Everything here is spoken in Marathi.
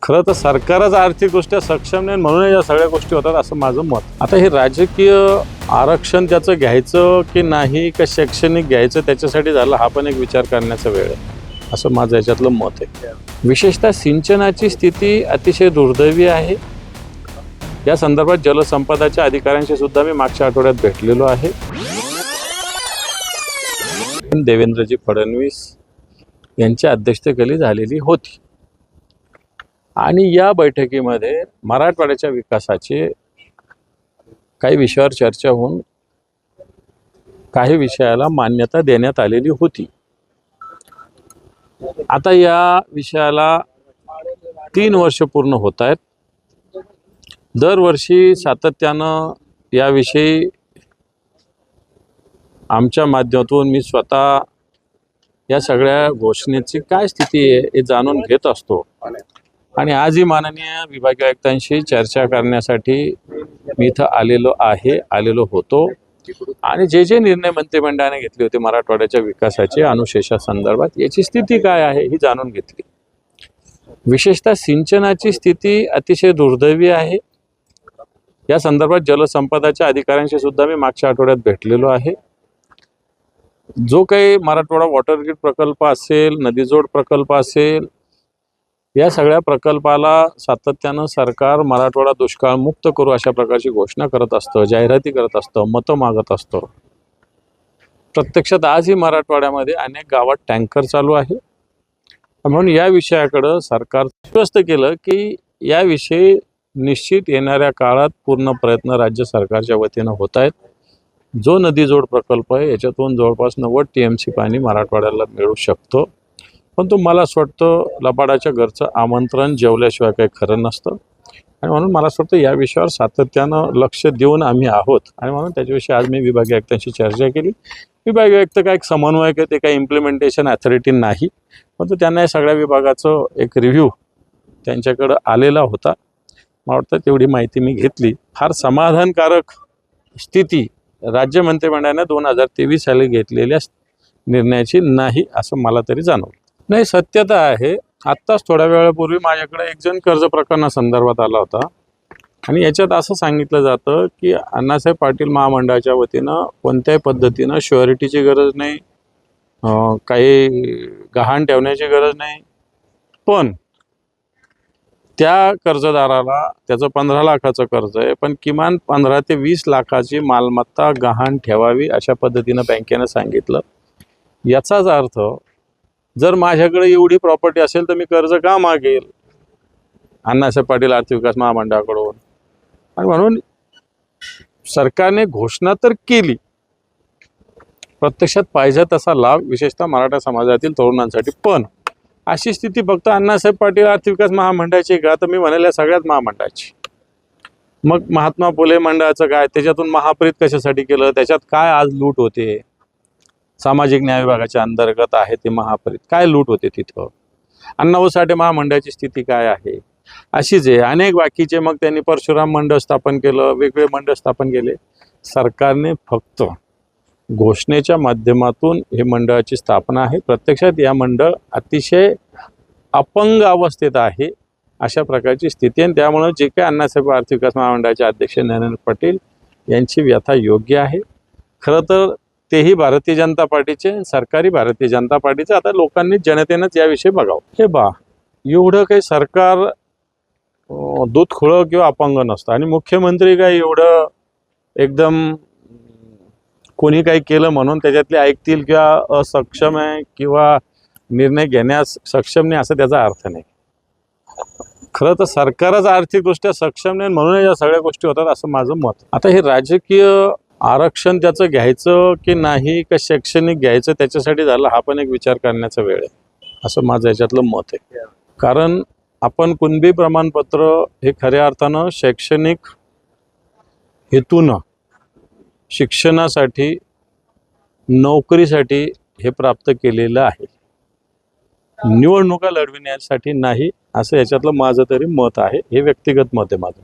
खरं तर सरकारच आर्थिकदृष्ट्या सक्षम नाही म्हणून या सगळ्या गोष्टी होतात असं माझं मत। आता हे राजकीय आरक्षण त्याचं घ्यायचं की नाही का शैक्षणिक घ्यायचं त्याच्यासाठी झालं हा पण एक विचार करण्याचा वेळ आहे असं माझं याच्यातलं मत आहे। विशेषतः सिंचनाची स्थिती अतिशय दुर्दैवी आहे। या संदर्भात जलसंपदाच्या अधिकाऱ्यांशी सुद्धा मी मागच्या आठवड्यात भेटलेलो आहे। देवेंद्रजी फडणवीस यांच्या अध्यक्षतेखाली झालेली होती आणि या बैठकीमध्ये मराठवाड्याच्या विकासाचे काही विषयावर चर्चा होऊन काही विषयाला मान्यता देण्यात आलेली होती। आता या विषयाला 3 वर्ष पूर्ण होत आहेत। दरवर्षी सातत्यानं याविषयी आमच्या माध्यमातून मी स्वतः या सगळ्या घोषणेची काय स्थिती आहे हे जाणून घेत असतो आणि आजही माननीय विभागीय आयुक्तांशी चर्चा करण्यासाठी मी इथं आलेलो होतो आणि जे निर्णय मंत्रिमंडळाने घेतले होते मराठवाड्याच्या विकासाचे अनुशेषासंदर्भात याची स्थिती काय आहे ही जाणून घेतली। विशेषतः सिंचनाची स्थिती अतिशय दुर्दैवी आहे। या संदर्भात जलसंपदाच्या अधिकाऱ्यांशी सुद्धा मी मागच्या आठवड्यात भेटलेलो आहे। जो काही मराठवाडा वॉटर ग्रीड प्रकल्प असेल, नदीजोड प्रकल्प असेल, या सगळ्या प्रकल्पाला सातत्यानं सरकार मराठवाडा दुष्काळ मुक्त करू अशा प्रकारची घोषणा करत असतं, जाहिराती करत असतं, मतं मागत असतं। प्रत्यक्षात आजही मराठवाड्यामध्ये अनेक गावात टँकर चालू आहे म्हणून या विषयाकडे सरकार स्पष्ट केलं की याविषयी निश्चित येणाऱ्या काळात पूर्ण प्रयत्न राज्य सरकारच्या वतीनं होत आहेत। जो नदीजोड प्रकल्प आहे याच्यातून जवळपास 90 TMC पाणी मराठवाड्याला मिळू शकतं। पण तो मला असं वाटतं लबाडाच्या घरचं आमंत्रण जेवल्याशिवाय काही खरं नसतं आणि म्हणून मला असं वाटतं या विषयावर सातत्यानं लक्ष देऊन आम्ही आहोत आणि म्हणून त्याच्याविषयी आज मी विभागीय आयुक्तांशी चर्चा केली। विभागीय आयुक्त काय एक समन्वयक आहे, ते काही इम्प्लिमेंटेशन अथॉरिटी नाही, परंतु त्यांना या सगळ्या विभागाचं एक रिव्ह्यू त्यांच्याकडं आलेला होता। मला वाटतं तेवढी माहिती मी घेतली। फार समाधानकारक स्थिती राज्य मंत्रिमंडळाने 2023 साली घेतलेल्या निर्णयाची नाही असं मला तरी जाणवलं। नाही, सत्यता आहे, आत्ताच थोड्या वेळापूर्वी माझ्याकडे एक जण कर्ज प्रकरणासंदर्भात आला होता आणि याच्यात असं सांगितलं जातं की अण्णासाहेब पाटील महामंडळाच्या वतीनं कोणत्याही पद्धतीनं श्युरिटीची गरज नाही, काही गहाण ठेवण्याची गरज नाही, पण त्या कर्जदाराला त्याचं 15 लाखाचं कर्ज आहे पण किमान 15 ते 20 लाखाची मालमत्ता गहाण ठेवावी अशा पद्धतीनं बँकेनं सांगितलं। याचाच अर्थ जर माझ्याकडे एवढी प्रॉपर्टी असेल तर मी कर्ज का मागेल अण्णासाहेब पाटील आर्थिक विकास महामंडळाकडून। आणि म्हणून सरकारने घोषणा तर केली, प्रत्यक्षात पाहिजे तसा लाभ विशेषतः मराठा समाजातील तरुणांसाठी, पण अशी स्थिती फक्त अण्णासाहेब पाटील आर्थिक विकास महामंडळाची का तर मी म्हणाल या सगळ्यात महामंडळाची। मग महात्मा फुले मंडळाचं काय, त्याच्यातून महाप्रीत कशासाठी केलं, त्याच्यात काय आज लूट होते, सामाजिक न्याय विभागाच्या अंतर्गत आहे ते महाप्रीत, काय लूट होते तिथं, अण्णाभाऊ साठे महामंडळाची स्थिती काय आहे, अशीच आहे अनेक बाकीचे। मग त्यांनी परशुराम मंडळ स्थापन केलं, वेगवेगळे मंडळ स्थापन केले। सरकारने फक्त घोषणेच्या माध्यमातून हे मंडळाची स्थापना आहे, प्रत्यक्षात या मंडळ अतिशय अपंग अवस्थेत आहे अशा प्रकारची स्थिती आहे। त्यामुळे जे काही अण्णासाहेब आर्थिक विकास महामंडळाचे अध्यक्ष नरेंद्र पाटील यांची व्यथा योग्य आहे। खरं तर तेही भारतीय जनता पार्टीचे, सरकारी भारतीय जनता पार्टीचे। आता लोकांनी जनतेनंच याविषयी बघावं। हे एवढं काही सरकार दूध खुळं किंवा अपंग नसतं आणि मुख्यमंत्री काय एवढं एकदम कोणी काही केलं म्हणून त्याच्यातले ऐकतील किंवा असक्षम आहे किंवा निर्णय घेण्यास सक्षम नाही असं त्याचा अर्थ नाही। खरं तर सरकारच आर्थिकदृष्ट्या सक्षम नाही म्हणून या सगळ्या गोष्टी होतात असं माझं मत। आता हे राजकीय आरक्षण त्याचं घ्यायचं की नाही का शैक्षणिक घ्यायचं त्याच्यासाठी झालं हा पण एक विचार करण्याचा वेळ आहे असं माझं याच्यातलं मत आहे। कारण आपण कुणबी प्रमाणपत्र हे खऱ्या अर्थानं शैक्षणिक हेतूनं शिक्षणासाठी, नोकरीसाठी हे प्राप्त केलेलं आहे, निवडणुका लढविण्यासाठी नाही असं याच्यातलं माझं तरी मत आहे। हे व्यक्तिगत मत आहे माझं।